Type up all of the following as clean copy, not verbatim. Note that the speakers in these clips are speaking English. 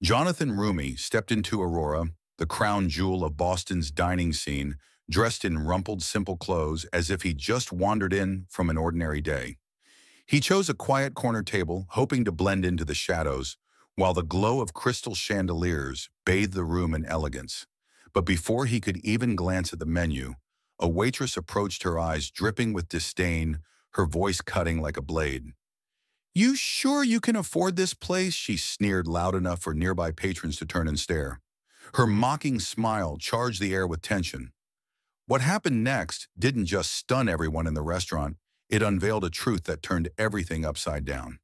Jonathan Roumie stepped into Aurora, the crown jewel of Boston's dining scene, dressed in rumpled, simple clothes as if he'd just wandered in from an ordinary day. He chose a quiet corner table, hoping to blend into the shadows, while the glow of crystal chandeliers bathed the room in elegance. But before he could even glance at the menu, a waitress approached, her eyes dripping with disdain, her voice cutting like a blade. "You sure you can afford this place?" she sneered loud enough for nearby patrons to turn and stare. Her mocking smile charged the air with tension. What happened next didn't just stun everyone in the restaurant, it unveiled a truth that turned everything upside down.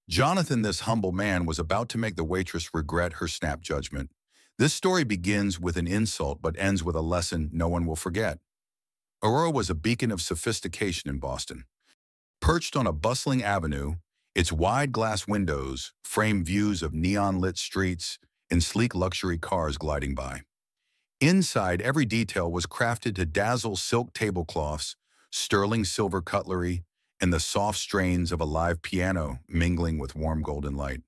Jonathan, this humble man, was about to make the waitress regret her snap judgment. This story begins with an insult but ends with a lesson no one will forget. Aurora was a beacon of sophistication in Boston. Perched on a bustling avenue, its wide glass windows framed views of neon-lit streets and sleek luxury cars gliding by. Inside, every detail was crafted to dazzle: silk tablecloths, sterling silver cutlery, and the soft strains of a live piano mingling with warm golden light.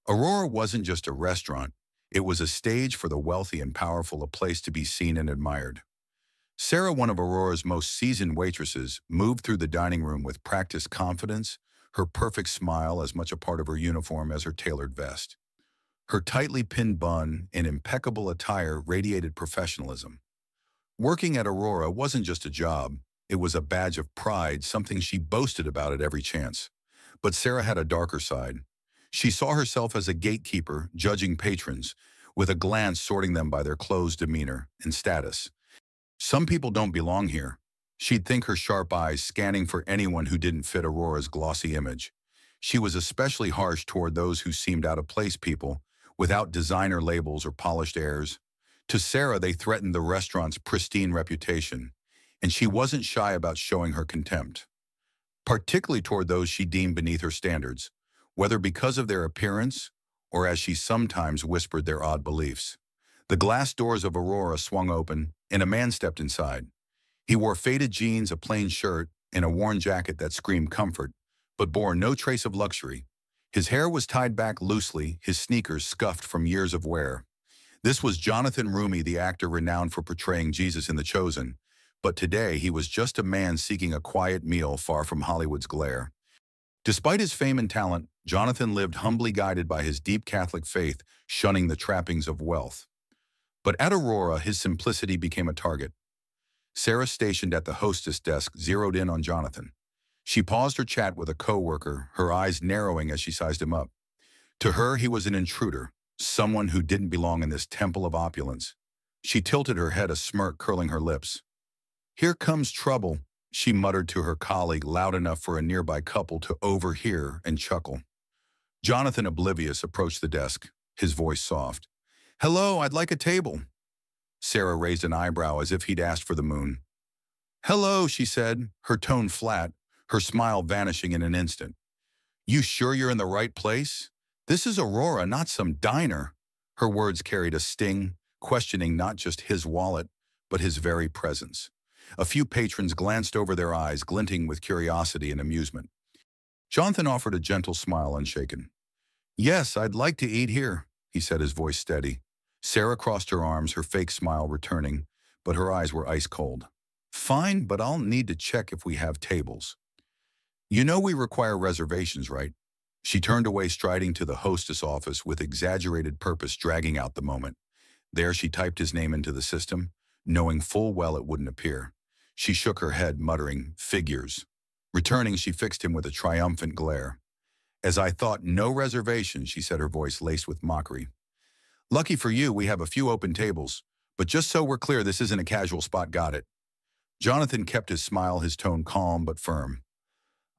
Aurora wasn't just a restaurant, it was a stage for the wealthy and powerful, a place to be seen and admired. Sarah, one of Aurora's most seasoned waitresses, moved through the dining room with practiced confidence, her perfect smile as much a part of her uniform as her tailored vest. Her tightly pinned bun and impeccable attire radiated professionalism. Working at Aurora wasn't just a job, it was a badge of pride, something she boasted about at every chance. But Sarah had a darker side. She saw herself as a gatekeeper, judging patrons, with a glance sorting them by their clothes, demeanor, and status. Some people don't belong here. She'd think, her sharp eyes scanning for anyone who didn't fit Aurora's glossy image. She was especially harsh toward those who seemed out of place, people without designer labels or polished airs. To Sarah, they threatened the restaurant's pristine reputation, and she wasn't shy about showing her contempt, particularly toward those she deemed beneath her standards, whether because of their appearance or, as she sometimes whispered, their odd beliefs. The glass doors of Aurora swung open, and a man stepped inside. He wore faded jeans, a plain shirt, and a worn jacket that screamed comfort, but bore no trace of luxury. His hair was tied back loosely, his sneakers scuffed from years of wear. This was Jonathan Roumie, the actor renowned for portraying Jesus in The Chosen. But today, he was just a man seeking a quiet meal far from Hollywood's glare. Despite his fame and talent, Jonathan lived humbly, guided by his deep Catholic faith, shunning the trappings of wealth. But at Aurora, his simplicity became a target. Sarah, stationed at the hostess desk, zeroed in on Jonathan. She paused her chat with a coworker, her eyes narrowing as she sized him up. To her, he was an intruder, someone who didn't belong in this temple of opulence. She tilted her head, a smirk curling her lips. "Here comes trouble," she muttered to her colleague, loud enough for a nearby couple to overhear and chuckle. Jonathan, oblivious, approached the desk, his voice soft. "Hello, I'd like a table." Sarah raised an eyebrow as if he'd asked for the moon. "Hello," she said, her tone flat, her smile vanishing in an instant. "You sure you're in the right place? This is Aurora, not some diner." Her words carried a sting, questioning not just his wallet, but his very presence. A few patrons glanced over, their eyes glinting with curiosity and amusement. Jonathan offered a gentle smile, unshaken. "Yes, I'd like to eat here," he said, his voice steady. Sarah crossed her arms, her fake smile returning, but her eyes were ice cold. "Fine, but I'll need to check if we have tables." "You know we require reservations, right?" She turned away, striding to the hostess office with exaggerated purpose, dragging out the moment. There she typed his name into the system, knowing full well it wouldn't appear. She shook her head, muttering, "Figures." Returning, she fixed him with a triumphant glare. "As I thought, no reservation," she said, her voice laced with mockery. "Lucky for you, we have a few open tables. But just so we're clear, this isn't a casual spot, got it?" Jonathan kept his smile, his tone calm but firm.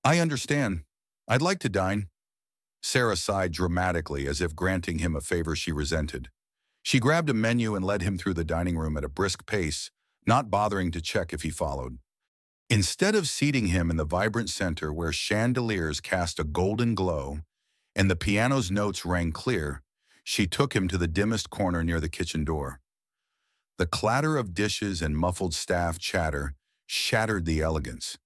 "I understand. I'd like to dine." Sarah sighed dramatically, as if granting him a favor she resented. She grabbed a menu and led him through the dining room at a brisk pace, not bothering to check if he followed. Instead of seating him in the vibrant center where chandeliers cast a golden glow and the piano's notes rang clear, she took him to the dimmest corner near the kitchen door. The clatter of dishes and muffled staff chatter shattered the elegance.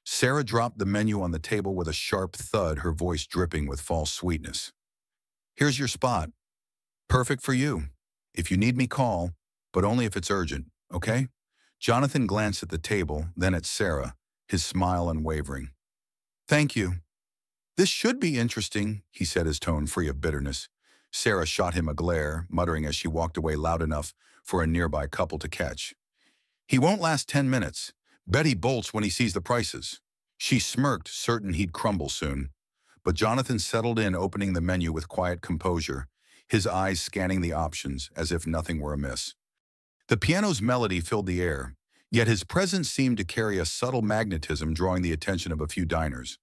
Sarah dropped the menu on the table with a sharp thud, her voice dripping with false sweetness. "Here's your spot. Perfect for you. If you need me, call, but only if it's urgent, okay? Jonathan glanced at the table, then at Sarah, his smile unwavering. Thank you. This should be interesting, he said, his tone free of bitterness. Sarah shot him a glare, muttering as she walked away loud enough for a nearby couple to catch. He won't last 10 minutes. Bet he bolts when he sees the prices. She smirked, certain he'd crumble soon. But Jonathan settled in, opening the menu with quiet composure, his eyes scanning the options as if nothing were amiss. The piano's melody filled the air, yet his presence seemed to carry a subtle magnetism, drawing the attention of a few diners.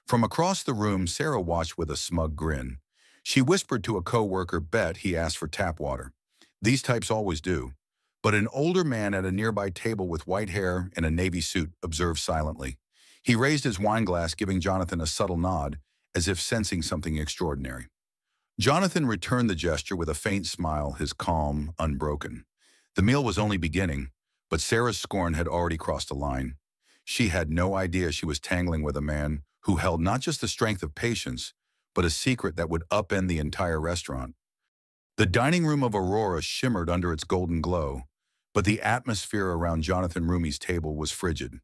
From across the room, Sarah watched with a smug grin. She whispered to a co-worker, bet he asked for tap water. These types always do. But an older man at a nearby table with white hair and a navy suit observed silently. He raised his wine glass, giving Jonathan a subtle nod, as if sensing something extraordinary. Jonathan returned the gesture with a faint smile, his calm unbroken. The meal was only beginning, but Sarah's scorn had already crossed a line. She had no idea she was tangling with a man who held not just the strength of patience, but a secret that would upend the entire restaurant. The dining room of Aurora shimmered under its golden glow, but the atmosphere around Jonathan Roumie's table was frigid.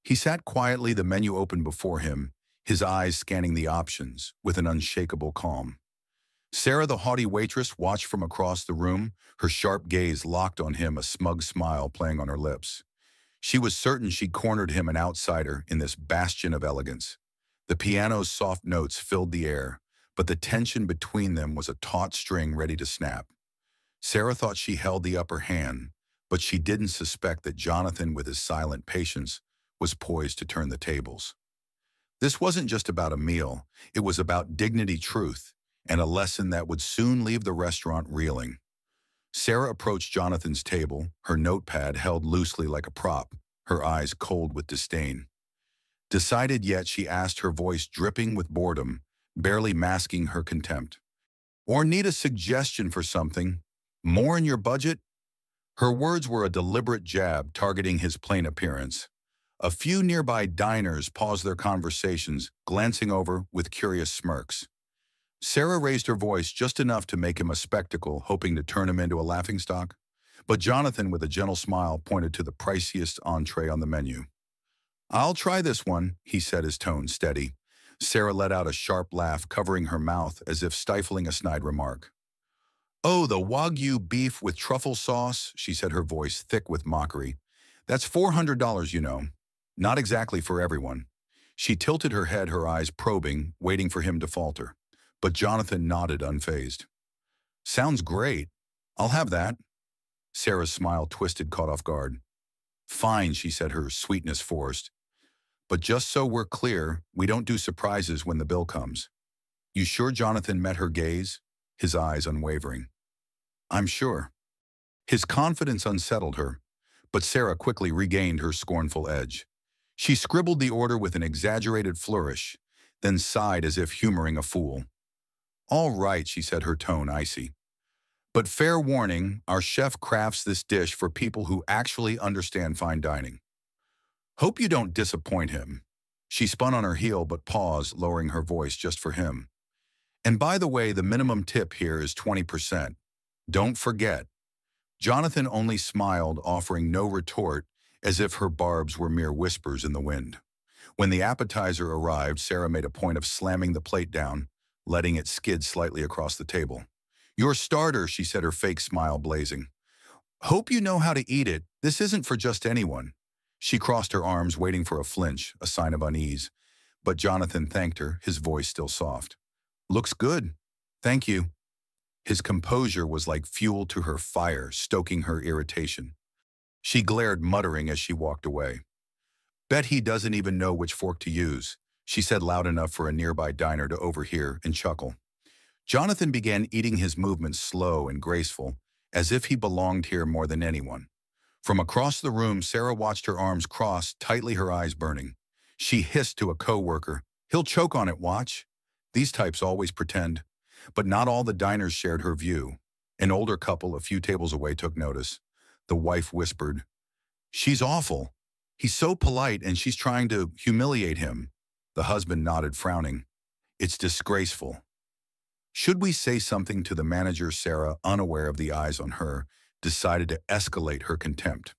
He sat quietly, the menu open before him, his eyes scanning the options with an unshakable calm. Sarah, the haughty waitress, watched from across the room, her sharp gaze locked on him, a smug smile playing on her lips. She was certain she'd cornered him, an outsider, in this bastion of elegance. The piano's soft notes filled the air, but the tension between them was a taut string ready to snap. Sarah thought she held the upper hand, but she didn't suspect that Jonathan, with his silent patience, was poised to turn the tables. This wasn't just about a meal, it was about dignity, truth, and a lesson that would soon leave the restaurant reeling. Sarah approached Jonathan's table, her notepad held loosely like a prop, her eyes cold with disdain. Decided yet, she asked, her voice dripping with boredom, barely masking her contempt. Or need a suggestion for something? More in your budget? Her words were a deliberate jab targeting his plain appearance. A few nearby diners paused their conversations, glancing over with curious smirks. Sarah raised her voice just enough to make him a spectacle, hoping to turn him into a laughingstock. But Jonathan, with a gentle smile, pointed to the priciest entree on the menu. I'll try this one, he said, his tone steady. Sarah let out a sharp laugh, covering her mouth as if stifling a snide remark. Oh, the Wagyu beef with truffle sauce, she said, her voice thick with mockery. That's $400, you know. Not exactly for everyone. She tilted her head, her eyes probing, waiting for him to falter. But Jonathan nodded, unfazed. Sounds great. I'll have that. Sarah's smile twisted, caught off guard. Fine, she said, her sweetness forced. But just so we're clear, we don't do surprises when the bill comes. You sure? Jonathan met her gaze, his eyes unwavering. I'm sure. His confidence unsettled her, but Sarah quickly regained her scornful edge. She scribbled the order with an exaggerated flourish, then sighed as if humoring a fool. All right, she said, her tone icy. But fair warning, our chef crafts this dish for people who actually understand fine dining. Hope you don't disappoint him. She spun on her heel but paused, lowering her voice just for him. And by the way, the minimum tip here is 20%. Don't forget. Jonathan only smiled, offering no retort, as if her barbs were mere whispers in the wind. When the appetizer arrived, Sarah made a point of slamming the plate down, letting it skid slightly across the table. Your starter, she said, her fake smile blazing. Hope you know how to eat it. This isn't for just anyone. She crossed her arms, waiting for a flinch, a sign of unease. But Jonathan thanked her, his voice still soft. Looks good. Thank you. His composure was like fuel to her fire, stoking her irritation. She glared, muttering as she walked away. Bet he doesn't even know which fork to use, she said loud enough for a nearby diner to overhear and chuckle. Jonathan began eating, his movements slow and graceful, as if he belonged here more than anyone. From across the room, Sarah watched, her arms crossed, tightly, her eyes burning. She hissed to a co-worker, he'll choke on it, watch. These types always pretend. But not all the diners shared her view. An older couple a few tables away took notice. The wife whispered, she's awful. He's so polite and she's trying to humiliate him. The husband nodded, frowning. It's disgraceful. Should we say something to the manager? Sarah, unaware of the eyes on her, decided to escalate her contempt.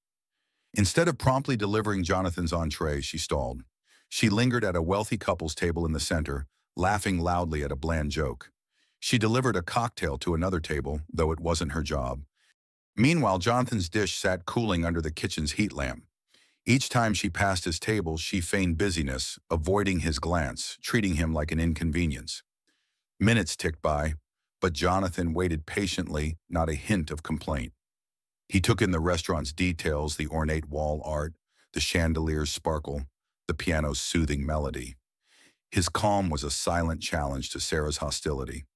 Instead of promptly delivering Jonathan's entree, she stalled. She lingered at a wealthy couple's table in the center, laughing loudly at a bland joke. She delivered a cocktail to another table, though it wasn't her job. Meanwhile, Jonathan's dish sat cooling under the kitchen's heat lamp. Each time she passed his table, she feigned busyness, avoiding his glance, treating him like an inconvenience. Minutes ticked by, but Jonathan waited patiently, not a hint of complaint. He took in the restaurant's details, the ornate wall art, the chandelier's sparkle, the piano's soothing melody. His calm was a silent challenge to Sarah's hostility.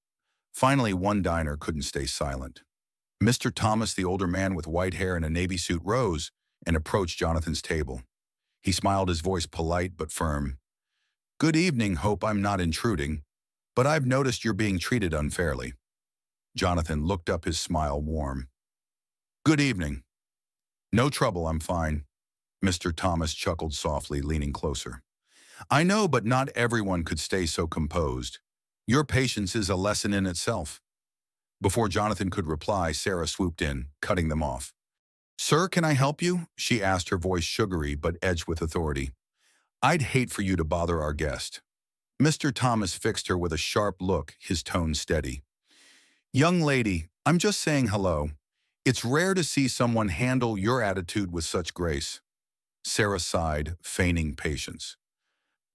Finally, one diner couldn't stay silent. Mr. Thomas, the older man with white hair and a navy suit, rose and approached Jonathan's table. He smiled, his voice polite but firm. "Good evening, hope I'm not intruding, but I've noticed you're being treated unfairly." Jonathan looked up, his smile warm. "Good evening. No trouble, I'm fine." Mr. Thomas chuckled softly, leaning closer. "I know, but not everyone could stay so composed. Your patience is a lesson in itself." Before Jonathan could reply, Sarah swooped in, cutting them off. "Sir, can I help you?" she asked, her voice sugary but edged with authority. "I'd hate for you to bother our guest." Mr. Thomas fixed her with a sharp look, his tone steady. "Young lady, I'm just saying hello. It's rare to see someone handle your attitude with such grace." Sarah sighed, feigning patience.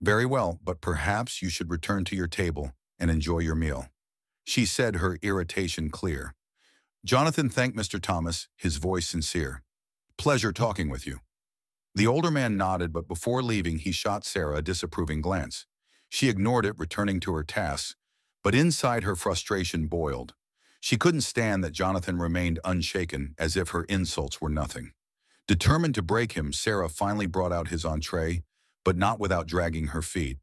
"Very well, but perhaps you should return to your table and enjoy your meal," she said, her irritation clear. Jonathan thanked Mr. Thomas, his voice sincere. "Pleasure talking with you." The older man nodded, but before leaving, he shot Sarah a disapproving glance. She ignored it, returning to her tasks, but inside her frustration boiled. She couldn't stand that Jonathan remained unshaken, as if her insults were nothing. Determined to break him, Sarah finally brought out his entree, but not without dragging her feet.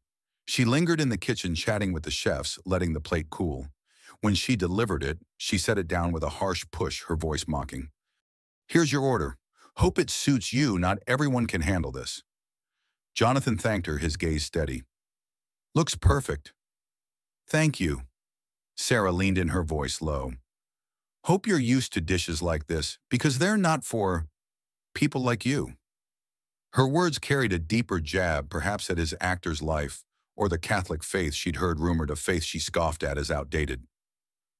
She lingered in the kitchen, chatting with the chefs, letting the plate cool. When she delivered it, she set it down with a harsh push, her voice mocking. "Here's your order. Hope it suits you, not everyone can handle this." Jonathan thanked her, his gaze steady. "Looks perfect." "Thank you." Sarah leaned in, her voice low. "Hope you're used to dishes like this, because they're not for people like you." Her words carried a deeper jab, perhaps at his actor's life, or the Catholic faith she'd heard rumored, a faith she scoffed at as outdated.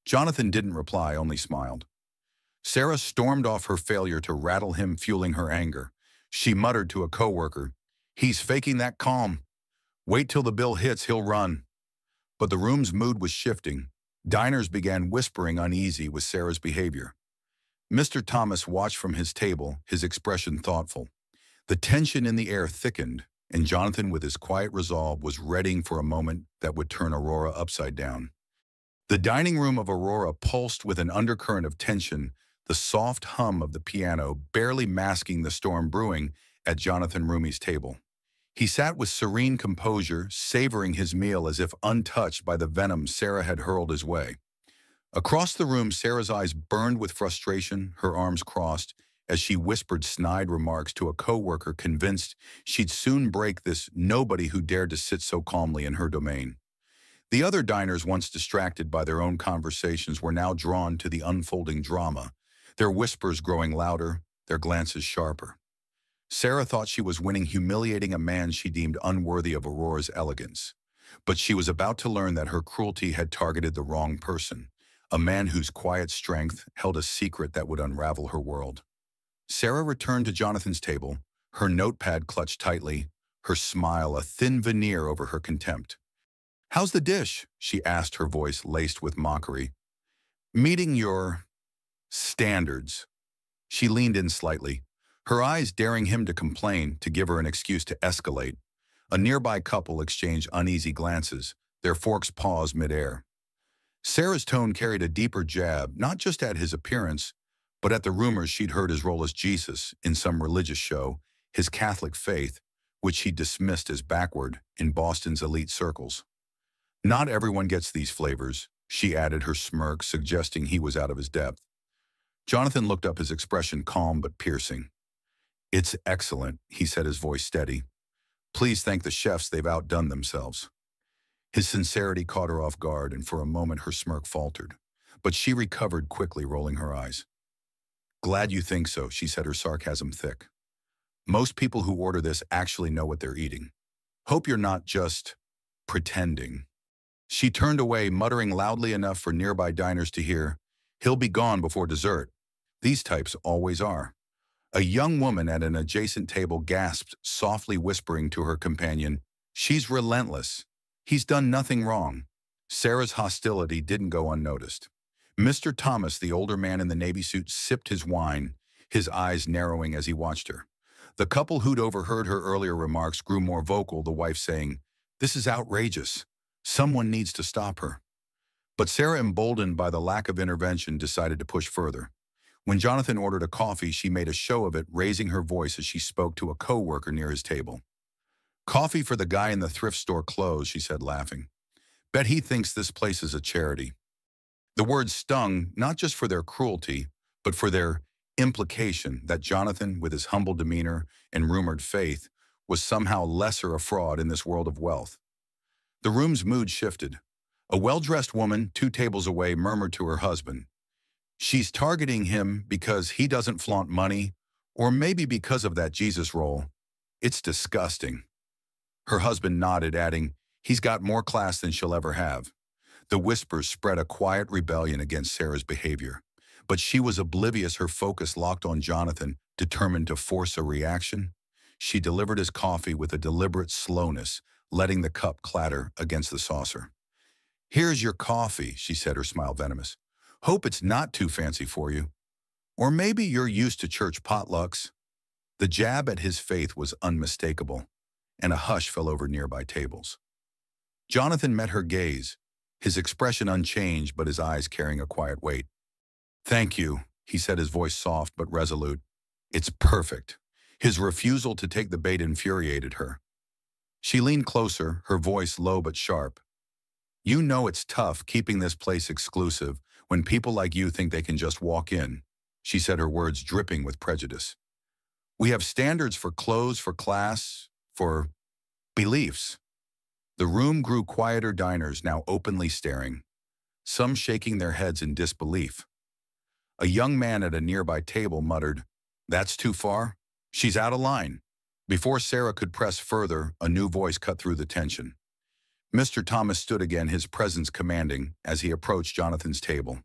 Jonathan didn't reply, only smiled. Sarah stormed off, her failure to rattle him fueling her anger. She muttered to a coworker, "He's faking that calm. Wait till the bill hits, he'll run." But the room's mood was shifting. Diners began whispering, uneasy with Sarah's behavior. Mr. Thomas watched from his table, his expression thoughtful. The tension in the air thickened, and Jonathan, with his quiet resolve, was readying for a moment that would turn Aurora upside down. The dining room of Aurora pulsed with an undercurrent of tension, the soft hum of the piano barely masking the storm brewing at Jonathan Roumie's table. He sat with serene composure, savoring his meal as if untouched by the venom Sarah had hurled his way. Across the room, Sarah's eyes burned with frustration, her arms crossed, as she whispered snide remarks to a coworker, convinced she'd soon break this nobody who dared to sit so calmly in her domain. The other diners, once distracted by their own conversations, were now drawn to the unfolding drama, their whispers growing louder, their glances sharper. Sarah thought she was winning, humiliating a man she deemed unworthy of Aurora's elegance. But she was about to learn that her cruelty had targeted the wrong person, a man whose quiet strength held a secret that would unravel her world. Sarah returned to Jonathan's table, her notepad clutched tightly, her smile a thin veneer over her contempt. "How's the dish?" she asked, her voice laced with mockery. "Meeting your standards." She leaned in slightly, her eyes daring him to complain, to give her an excuse to escalate. A nearby couple exchanged uneasy glances, their forks paused midair. Sarah's tone carried a deeper jab, not just at his appearance, but at the rumors she'd heard his role as Jesus in some religious show, his Catholic faith, which she dismissed as backward in Boston's elite circles. "Not everyone gets these flavors," she added, her smirk suggesting he was out of his depth. Jonathan looked up, his expression calm but piercing. "It's excellent," he said, his voice steady. "Please thank the chefs, they've outdone themselves." His sincerity caught her off guard, and for a moment her smirk faltered. But she recovered quickly, rolling her eyes. "Glad you think so," she said, her sarcasm thick. "Most people who order this actually know what they're eating. Hope you're not just pretending." She turned away, muttering loudly enough for nearby diners to hear, "He'll be gone before dessert." These types always are. A young woman at an adjacent table gasped, softly whispering to her companion, "She's relentless. He's done nothing wrong." Sarah's hostility didn't go unnoticed. Mr. Thomas, the older man in the navy suit, sipped his wine, his eyes narrowing as he watched her. The couple who'd overheard her earlier remarks grew more vocal, the wife saying, "This is outrageous. Someone needs to stop her." But Sarah, emboldened by the lack of intervention, decided to push further. When Jonathan ordered a coffee, she made a show of it, raising her voice as she spoke to a co-worker near his table. "Coffee for the guy in the thrift store clothes," she said, laughing. "Bet he thinks this place is a charity." The words stung, not just for their cruelty, but for their implication that Jonathan, with his humble demeanor and rumored faith, was somehow lesser a fraud in this world of wealth. The room's mood shifted. A well-dressed woman 2 tables away murmured to her husband, "She's targeting him because he doesn't flaunt money, or maybe because of that Jesus roll. It's disgusting." Her husband nodded, adding, "He's got more class than she'll ever have." The whispers spread a quiet rebellion against Sarah's behavior. But she was oblivious, her focus locked on Jonathan, determined to force a reaction. She delivered his coffee with a deliberate slowness, letting the cup clatter against the saucer. "Here's your coffee," she said, her smile venomous. "Hope it's not too fancy for you. Or maybe you're used to church potlucks." The jab at his faith was unmistakable, and a hush fell over nearby tables. Jonathan met her gaze, his expression unchanged but his eyes carrying a quiet weight. "Thank you," he said, his voice soft but resolute. "It's perfect." His refusal to take the bait infuriated her. She leaned closer, her voice low but sharp. "You know it's tough keeping this place exclusive when people like you think they can just walk in," she said, her words dripping with prejudice. "We have standards for clothes, for class, for beliefs." The room grew quieter, diners now openly staring, some shaking their heads in disbelief. A young man at a nearby table muttered, "That's too far. She's out of line." Before Sarah could press further, a new voice cut through the tension. Mr. Thomas stood again, his presence commanding, as he approached Jonathan's table.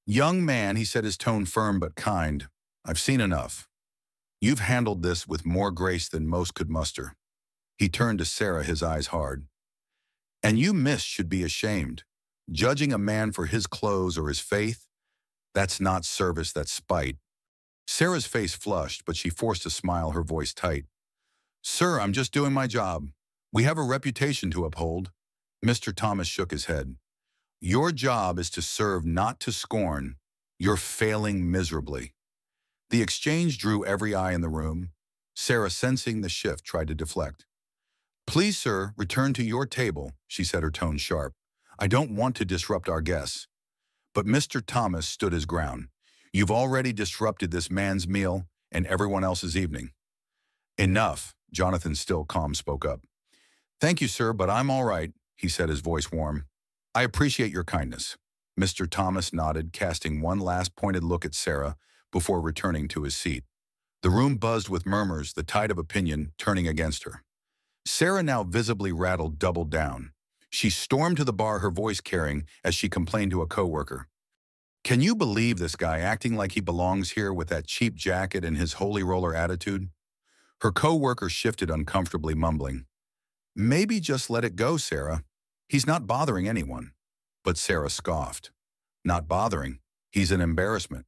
"Young man," he said, his tone firm but kind, "I've seen enough. You've handled this with more grace than most could muster." He turned to Sarah, his eyes hard. "And you, miss, should be ashamed. Judging a man for his clothes or his faith? That's not service, that's spite." Sarah's face flushed, but she forced a smile, her voice tight. "Sir, I'm just doing my job. We have a reputation to uphold." Mr. Thomas shook his head. "Your job is to serve, not to scorn. You're failing miserably." The exchange drew every eye in the room. Sarah, sensing the shift, tried to deflect. "Please, sir, return to your table," she said, her tone sharp. "I don't want to disrupt our guests." But Mr. Thomas stood his ground. "You've already disrupted this man's meal and everyone else's evening." "Enough," Jonathan, still calm, spoke up. "Thank you, sir, but I'm all right," he said, his voice warm. "I appreciate your kindness." Mr. Thomas nodded, casting one last pointed look at Sarah before returning to his seat. The room buzzed with murmurs, the tide of opinion turning against her. Sarah, now visibly rattled, doubled down. She stormed to the bar, her voice carrying, as she complained to a coworker. "Can you believe this guy acting like he belongs here with that cheap jacket and his holy roller attitude?" Her coworker shifted uncomfortably, mumbling, "Maybe just let it go, Sarah. He's not bothering anyone." But Sarah scoffed. "Not bothering? He's an embarrassment.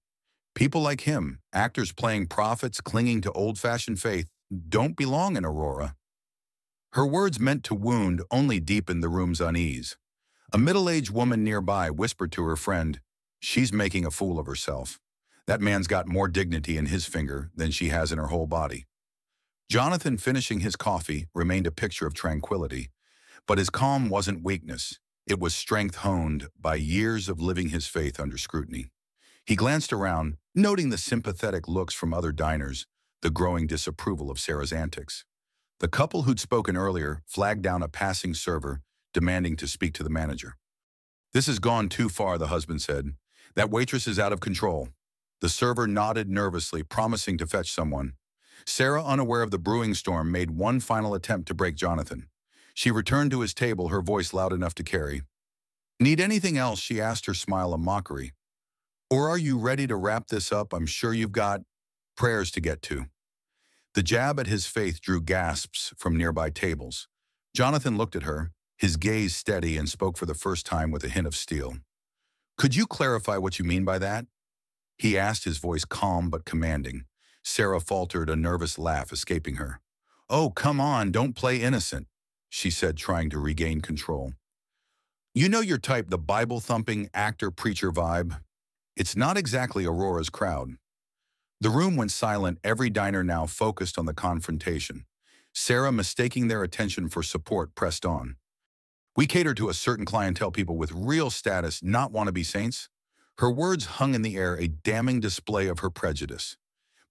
People like him, actors playing prophets, clinging to old-fashioned faith, don't belong in Aurora." Her words, meant to wound, only deepened the room's unease. A middle-aged woman nearby whispered to her friend, "She's making a fool of herself. That man's got more dignity in his finger than she has in her whole body." Jonathan, finishing his coffee, remained a picture of tranquility. But his calm wasn't weakness. It was strength honed by years of living his faith under scrutiny. He glanced around, noting the sympathetic looks from other diners, the growing disapproval of Sarah's antics. The couple who'd spoken earlier flagged down a passing server, demanding to speak to the manager. "This has gone too far," the husband said. "That waitress is out of control." The server nodded nervously, promising to fetch someone. Sarah, unaware of the brewing storm, made one final attempt to break Jonathan. She returned to his table, her voice loud enough to carry. "Need anything else?" she asked, her smile a mockery. "Or are you ready to wrap this up? I'm sure you've got prayers to get to." The jab at his faith drew gasps from nearby tables. Jonathan looked at her, his gaze steady, and spoke for the first time with a hint of steel. "Could you clarify what you mean by that?" he asked, his voice calm but commanding. Sarah faltered, a nervous laugh escaping her. "Oh, come on, don't play innocent," she said, trying to regain control. "You know your type, the Bible-thumping actor-preacher vibe. It's not exactly Aurora's crowd." The room went silent, every diner now focused on the confrontation. Sarah, mistaking their attention for support, pressed on. "We cater to a certain clientele, people with real status, not wannabe saints." Her words hung in the air, a damning display of her prejudice.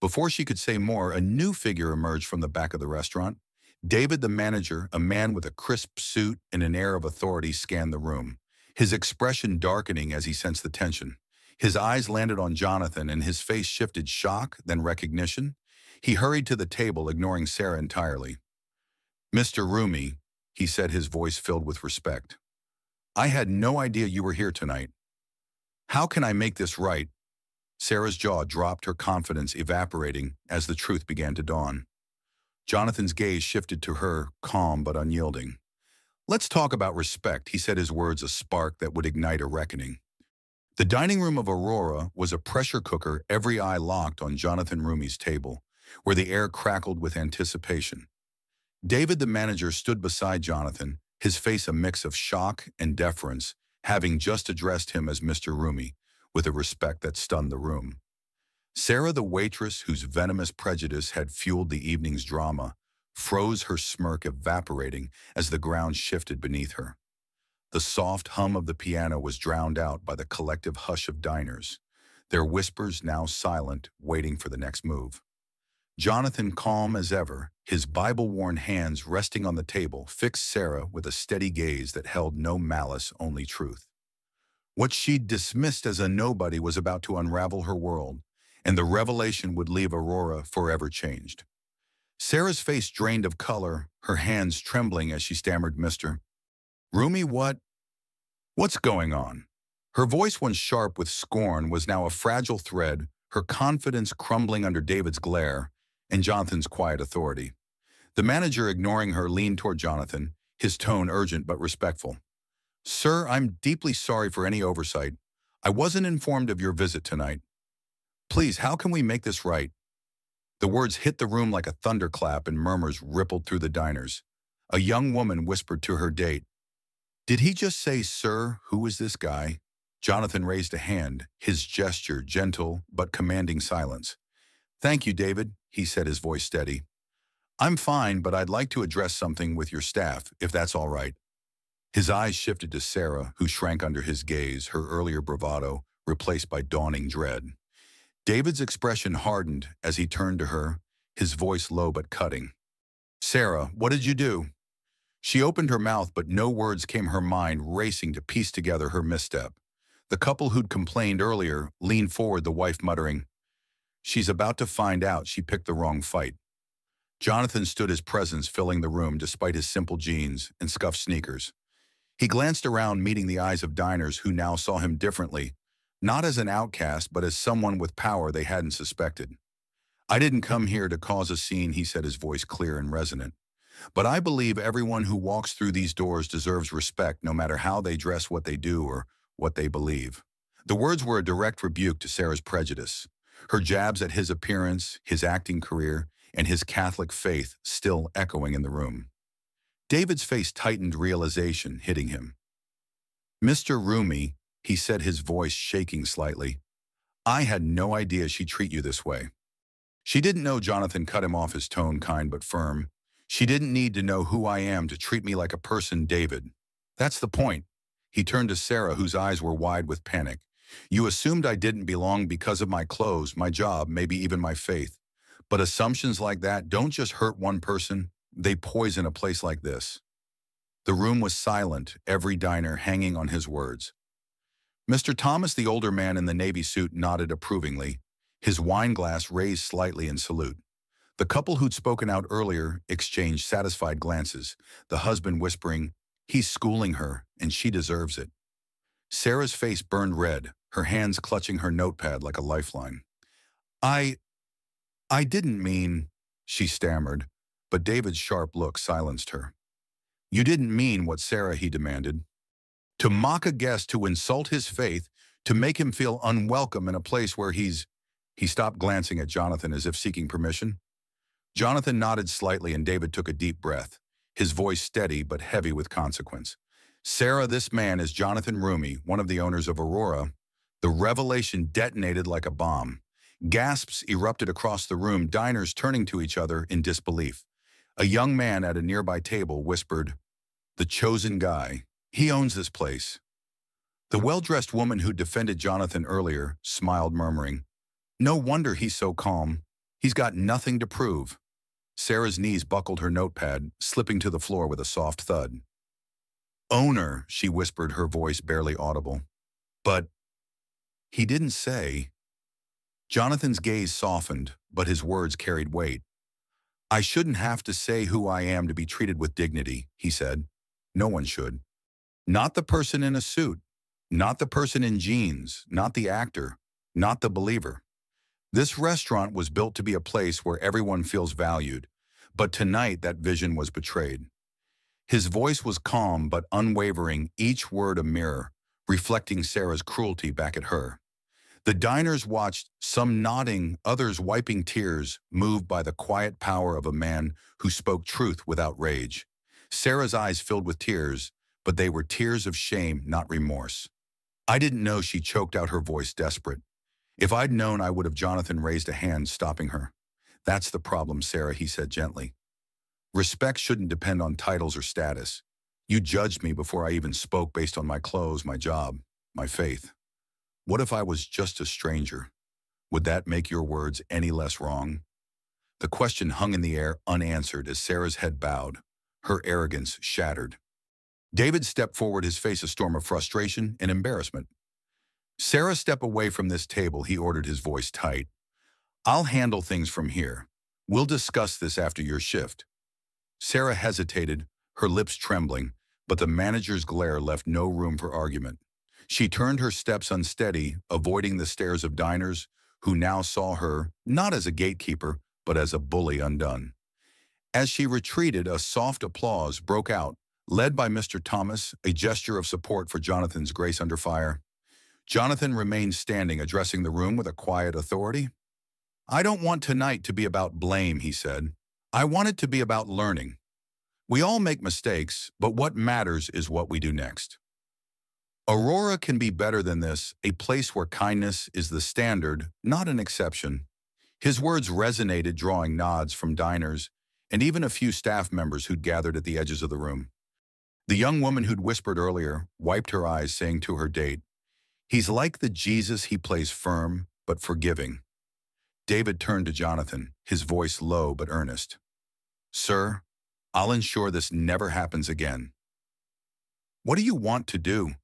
Before she could say more, a new figure emerged from the back of the restaurant. David, the manager, a man with a crisp suit and an air of authority, scanned the room, his expression darkening as he sensed the tension. His eyes landed on Jonathan, and his face shifted shock, then recognition. He hurried to the table, ignoring Sarah entirely. "Mr. Roumie," he said, his voice filled with respect. "I had no idea you were here tonight. How can I make this right?" Sarah's jaw dropped, her confidence evaporating as the truth began to dawn. Jonathan's gaze shifted to her, calm but unyielding. "Let's talk about respect," he said, his words a spark that would ignite a reckoning. The dining room of Aurora was a pressure cooker, every eye locked on Jonathan Roumie's table, where the air crackled with anticipation. David, the manager, stood beside Jonathan, his face a mix of shock and deference, having just addressed him as Mr. Roumie, with a respect that stunned the room. Sarah, the waitress whose venomous prejudice had fueled the evening's drama, froze, her smirk evaporating as the ground shifted beneath her. The soft hum of the piano was drowned out by the collective hush of diners, their whispers now silent, waiting for the next move. Jonathan, calm as ever, his Bible-worn hands resting on the table, fixed Sarah with a steady gaze that held no malice, only truth. What she'd dismissed as a nobody was about to unravel her world, and the revelation would leave Aurora forever changed. Sarah's face drained of color, her hands trembling as she stammered, "Mr. Roumie, what's going on?" Her voice, once sharp with scorn, was now a fragile thread, her confidence crumbling under David's glare and Jonathan's quiet authority. The manager, ignoring her, leaned toward Jonathan, his tone urgent but respectful. "Sir, I'm deeply sorry for any oversight. I wasn't informed of your visit tonight. Please, how can we make this right?" The words hit the room like a thunderclap, and murmurs rippled through the diners. A young woman whispered to her date, "Did he just say, 'Sir, who is this guy?'" Jonathan raised a hand, his gesture gentle but commanding silence. "Thank you, David," he said, his voice steady. "I'm fine, but I'd like to address something with your staff, if that's all right." His eyes shifted to Sarah, who shrank under his gaze, her earlier bravado replaced by dawning dread. David's expression hardened as he turned to her, his voice low but cutting. "Sarah, what did you do?" She opened her mouth, but no words came, her mind racing to piece together her misstep. The couple who'd complained earlier leaned forward, the wife muttering, "She's about to find out she picked the wrong fight." Jonathan stood, his presence filling the room despite his simple jeans and scuffed sneakers. He glanced around, meeting the eyes of diners who now saw him differently, not as an outcast, but as someone with power they hadn't suspected. "I didn't come here to cause a scene," he said, his voice clear and resonant. "But I believe everyone who walks through these doors deserves respect, no matter how they dress, what they do, or what they believe." The words were a direct rebuke to Sarah's prejudice, her jabs at his appearance, his acting career, and his Catholic faith still echoing in the room. David's face tightened, realization hitting him. "Mr. Roumie," he said, his voice shaking slightly, "I had no idea she'd treat you this way." She didn't know, Jonathan cut him off, his tone kind but firm. "She didn't need to know who I am to treat me like a person, David. That's the point." He turned to Sarah, whose eyes were wide with panic. "You assumed I didn't belong because of my clothes, my job, maybe even my faith. But assumptions like that don't just hurt one person, they poison a place like this." The room was silent, every diner hanging on his words. Mr. Thomas, the older man in the navy suit, nodded approvingly, his wine glass raised slightly in salute. The couple who'd spoken out earlier exchanged satisfied glances, the husband whispering, "He's schooling her, and she deserves it." Sarah's face burned red, her hands clutching her notepad like a lifeline. I I didn't mean, she stammered, but David's sharp look silenced her. You didn't mean what, Sarah, he demanded. To mock a guest, to insult his faith, to make him feel unwelcome in a place where He stopped, glancing at Jonathan as if seeking permission. Jonathan nodded slightly and David took a deep breath, his voice steady but heavy with consequence. Sarah, this man is Jonathan Roumie, one of the owners of Aurora. The revelation detonated like a bomb. Gasps erupted across the room, diners turning to each other in disbelief. A young man at a nearby table whispered, "The chosen guy. He owns this place." The well-dressed woman who defended Jonathan earlier smiled, murmuring, "No wonder he's so calm. He's got nothing to prove." Sarah's knees buckled her notepad, slipping to the floor with a soft thud. "Owner," she whispered, her voice barely audible. "But he didn't say." Jonathan's gaze softened, but his words carried weight. "I shouldn't have to say who I am to be treated with dignity," he said. "No one should. Not the person in a suit, not the person in jeans, not the actor, not the believer. This restaurant was built to be a place where everyone feels valued, but tonight that vision was betrayed." His voice was calm but unwavering, each word a mirror, reflecting Sarah's cruelty back at her. The diners watched, some nodding, others wiping tears, moved by the quiet power of a man who spoke truth without rage. Sarah's eyes filled with tears, but they were tears of shame, not remorse. "I didn't know," she choked out, her voice desperate. "If I'd known, I would have." Jonathan raised a hand, stopping her. "That's the problem, Sarah," he said gently. "Respect shouldn't depend on titles or status. You judged me before I even spoke based on my clothes, my job, my faith. What if I was just a stranger? Would that make your words any less wrong?" The question hung in the air unanswered as Sarah's head bowed, her arrogance shattered. David stepped forward, his face a storm of frustration and embarrassment. "Sarah, step away from this table," he ordered, his voice tight. "I'll handle things from here. We'll discuss this after your shift." Sarah hesitated, her lips trembling, but the manager's glare left no room for argument. She turned, her steps unsteady, avoiding the stares of diners who now saw her not as a gatekeeper, but as a bully undone. As she retreated, a soft applause broke out, led by Mr. Thomas, a gesture of support for Jonathan's grace under fire. Jonathan remained standing, addressing the room with a quiet authority. "I don't want tonight to be about blame," he said. "I want it to be about learning. We all make mistakes, but what matters is what we do next. Aurora can be better than this, a place where kindness is the standard, not an exception." His words resonated, drawing nods from diners and even a few staff members who'd gathered at the edges of the room. The young woman who'd whispered earlier wiped her eyes, saying to her date, "He's like the Jesus, he plays firm but forgiving." David turned to Jonathan, his voice low but earnest. "Sir, I'll ensure this never happens again." "What do you want to do?"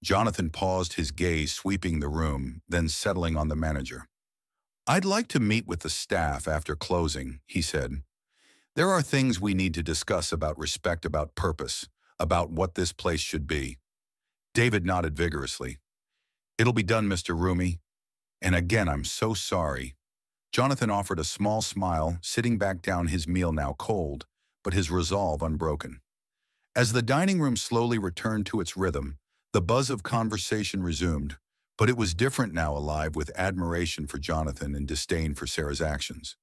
Jonathan paused, his gaze sweeping the room, then settling on the manager. "I'd like to meet with the staff after closing," he said. "There are things we need to discuss about respect, about purpose, about what this place should be." David nodded vigorously. "It'll be done, Mr. Roumie. And again, I'm so sorry." Jonathan offered a small smile, sitting back down, his meal now cold, but his resolve unbroken. As the dining room slowly returned to its rhythm, the buzz of conversation resumed, but it was different now, alive with admiration for Jonathan and disdain for Sarah's actions.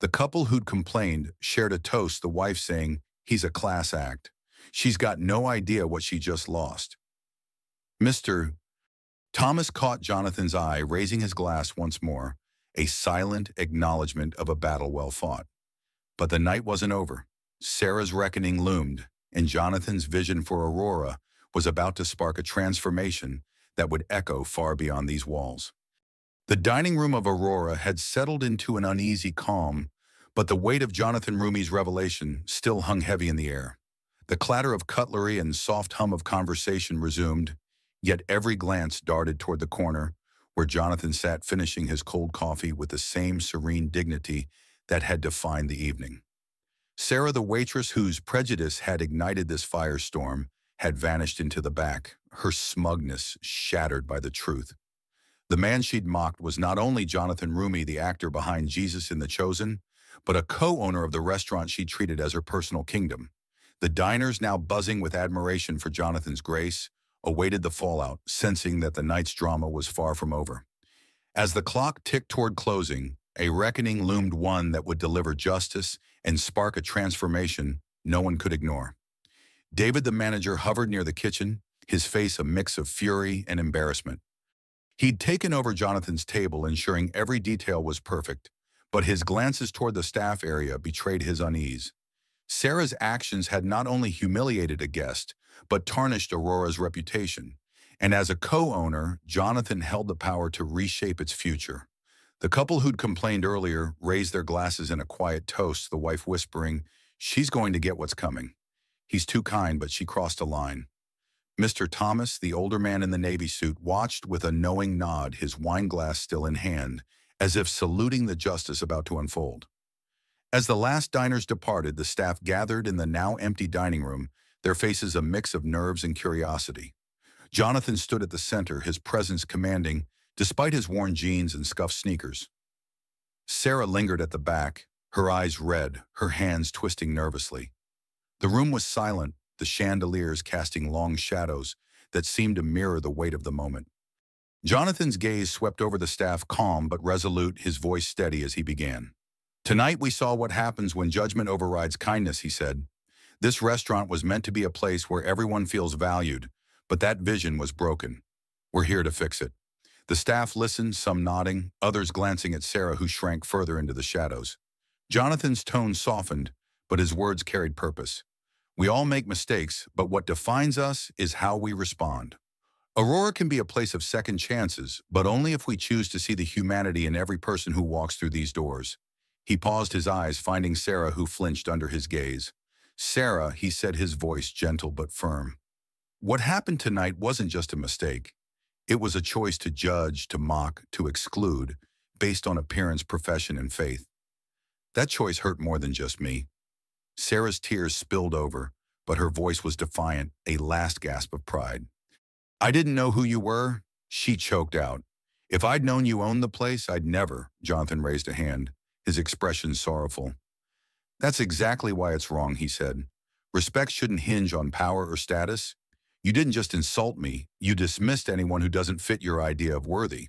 The couple who'd complained shared a toast, the wife saying, "He's a class act. She's got no idea what she just lost." Mr. Thomas caught Jonathan's eye, raising his glass once more, a silent acknowledgement of a battle well fought. But the night wasn't over. Sarah's reckoning loomed, and Jonathan's vision for Aurora was about to spark a transformation that would echo far beyond these walls. The dining room of Aurora had settled into an uneasy calm, but the weight of Jonathan Roumie's revelation still hung heavy in the air. The clatter of cutlery and soft hum of conversation resumed, yet every glance darted toward the corner where Jonathan sat finishing his cold coffee with the same serene dignity that had defined the evening. Sarah, the waitress whose prejudice had ignited this firestorm, had vanished into the back, her smugness shattered by the truth. The man she'd mocked was not only Jonathan Roumie, the actor behind Jesus in The Chosen, but a co-owner of the restaurant she treated as her personal kingdom. The diners, now buzzing with admiration for Jonathan's grace, awaited the fallout, sensing that the night's drama was far from over. As the clock ticked toward closing, a reckoning loomed, one that would deliver justice and spark a transformation no one could ignore. David, the manager, hovered near the kitchen, his face a mix of fury and embarrassment. He'd taken over Jonathan's table, ensuring every detail was perfect, but his glances toward the staff area betrayed his unease. Sarah's actions had not only humiliated a guest, but tarnished Aurora's reputation, and as a co-owner, Jonathan held the power to reshape its future. The couple who'd complained earlier raised their glasses in a quiet toast, the wife whispering, "She's going to get what's coming." "He's too kind," but she crossed a line. Mr. Thomas, the older man in the navy suit, watched with a knowing nod, his wineglass still in hand, as if saluting the justice about to unfold. As the last diners departed, the staff gathered in the now empty dining room, their faces a mix of nerves and curiosity. Jonathan stood at the center, his presence commanding, despite his worn jeans and scuffed sneakers. Sarah lingered at the back, her eyes red, her hands twisting nervously. The room was silent, the chandeliers casting long shadows that seemed to mirror the weight of the moment. Jonathan's gaze swept over the staff, calm but resolute, his voice steady as he began. "Tonight we saw what happens when judgment overrides kindness," he said. "This restaurant was meant to be a place where everyone feels valued, but that vision was broken. We're here to fix it." The staff listened, some nodding, others glancing at Sarah, who shrank further into the shadows. Jonathan's tone softened, but his words carried purpose. "We all make mistakes, but what defines us is how we respond. Aurora can be a place of second chances, but only if we choose to see the humanity in every person who walks through these doors." He paused, his eyes finding Sarah, who flinched under his gaze. "Sarah," he said, his voice gentle but firm. "What happened tonight wasn't just a mistake. It was a choice to judge, to mock, to exclude, based on appearance, profession, and faith. That choice hurt more than just me." Sarah's tears spilled over, but her voice was defiant, a last gasp of pride. "I didn't know who you were," she choked out. "If I'd known you owned the place, I'd never." Jonathan raised a hand, his expression sorrowful. "That's exactly why it's wrong," he said. "Respect shouldn't hinge on power or status. You didn't just insult me, you dismissed anyone who doesn't fit your idea of worthy.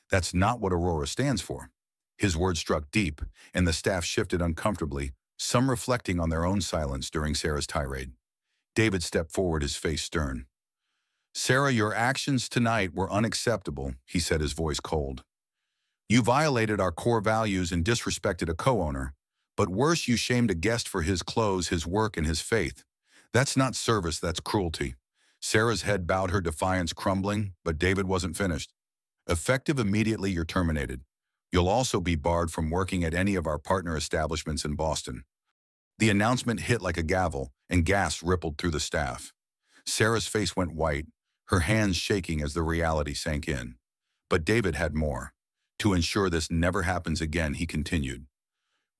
That's not what Aurora stands for." His words struck deep, and the staff shifted uncomfortably, some reflecting on their own silence during Sarah's tirade. David stepped forward, his face stern. "Sarah, your actions tonight were unacceptable," he said, his voice cold. "You violated our core values and disrespected a co-owner. But worse, you shamed a guest for his clothes, his work, and his faith. That's not service, that's cruelty." Sarah's head bowed, her defiance crumbling, but David wasn't finished. "Effective immediately, you're terminated. You'll also be barred from working at any of our partner establishments in Boston." The announcement hit like a gavel, and gasps rippled through the staff. Sarah's face went white, her hands shaking as the reality sank in. But David had more. To ensure this never happens again, he continued.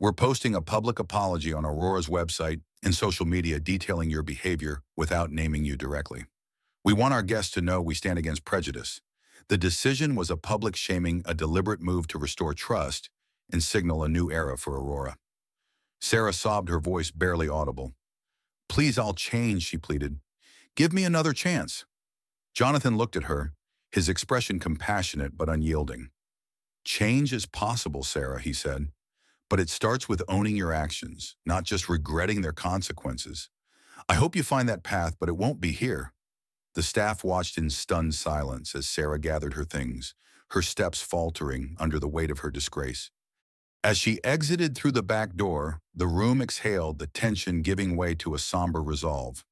"We're posting a public apology on Aurora's website and social media detailing your behavior without naming you directly. We want our guests to know we stand against prejudice. The decision was a public shaming, a deliberate move to restore trust and signal a new era for Aurora." Sarah sobbed, her voice barely audible. "Please, I'll change," she pleaded. "Give me another chance." Jonathan looked at her, his expression compassionate but unyielding. "Change is possible, Sarah," he said. "But it starts with owning your actions, not just regretting their consequences. I hope you find that path, but it won't be here." The staff watched in stunned silence as Sarah gathered her things, her steps faltering under the weight of her disgrace. As she exited through the back door, the room exhaled, the tension giving way to a somber resolve.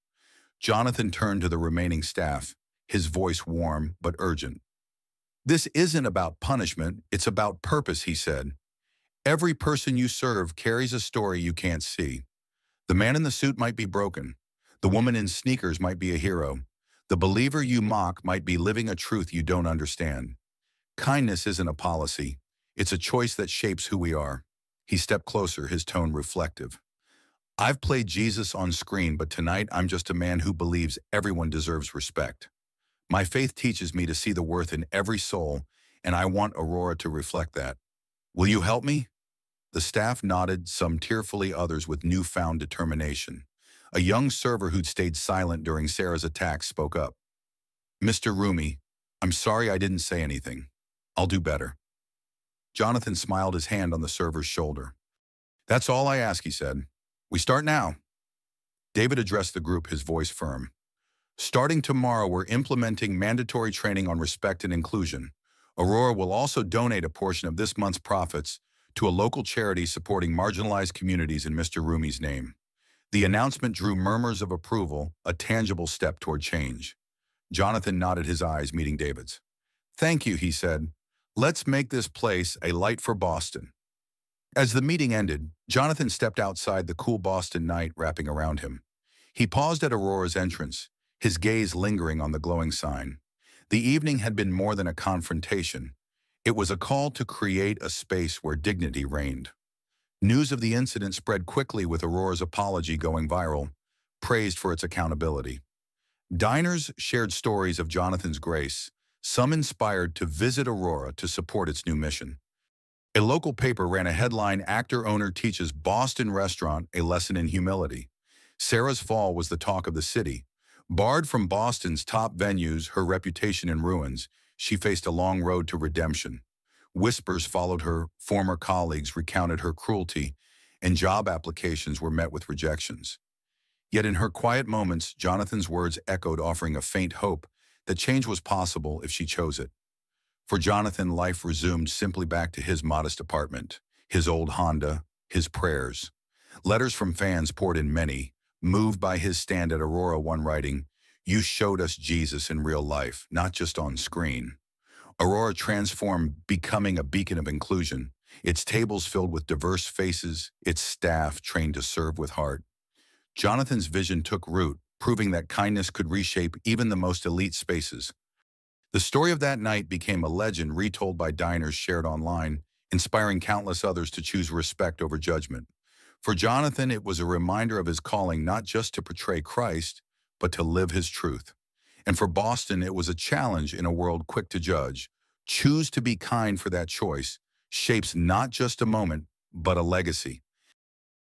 Jonathan turned to the remaining staff, his voice warm but urgent. "This isn't about punishment, it's about purpose," he said. "Every person you serve carries a story you can't see. The man in the suit might be broken. The woman in sneakers might be a hero. The believer you mock might be living a truth you don't understand. Kindness isn't a policy. It's a choice that shapes who we are. He stepped closer, his tone reflective. I've played Jesus on screen, but tonight I'm just a man who believes everyone deserves respect. My faith teaches me to see the worth in every soul, and I want Aurora to reflect that. Will you help me? The staff nodded, some tearfully, others with newfound determination. A young server who'd stayed silent during Sarah's attack spoke up. Mr. Roumie, I'm sorry I didn't say anything. I'll do better. Jonathan smiled, his hand on the server's shoulder. That's all I ask, he said. We start now. David addressed the group, his voice firm. Starting tomorrow, we're implementing mandatory training on respect and inclusion. Aurora will also donate a portion of this month's profits to a local charity supporting marginalized communities in Mr. Roumie's name. The announcement drew murmurs of approval, a tangible step toward change. Jonathan nodded, his eyes meeting David's. Thank you, he said. Let's make this place a light for Boston. As the meeting ended, Jonathan stepped outside the cool Boston night wrapping around him. He paused at Aurora's entrance, his gaze lingering on the glowing sign. The evening had been more than a confrontation. It was a call to create a space where dignity reigned. News of the incident spread quickly, with Aurora's apology going viral, praised for its accountability. Diners shared stories of Jonathan's grace, some inspired to visit Aurora to support its new mission. A local paper ran a headline, "Actor-Owner Teaches Boston Restaurant a Lesson in Humility." Sarah's fall was the talk of the city. Barred from Boston's top venues, her reputation in ruins, she faced a long road to redemption. Whispers followed her, former colleagues recounted her cruelty, and job applications were met with rejections. Yet in her quiet moments, Jonathan's words echoed, offering a faint hope that change was possible if she chose it. For Jonathan, life resumed simply back to his modest apartment, his old Honda, his prayers. Letters from fans poured in, many, moved by his stand at Aurora, one writing, "You showed us Jesus in real life, not just on screen." Aurora transformed, becoming a beacon of inclusion, its tables filled with diverse faces, its staff trained to serve with heart. Jonathan's vision took root, proving that kindness could reshape even the most elite spaces. The story of that night became a legend retold by diners, shared online, inspiring countless others to choose respect over judgment. For Jonathan, it was a reminder of his calling, not just to portray Christ, but to live his truth. And for Boston, it was a challenge in a world quick to judge. Choose to be kind, for that choice shapes not just a moment, but a legacy.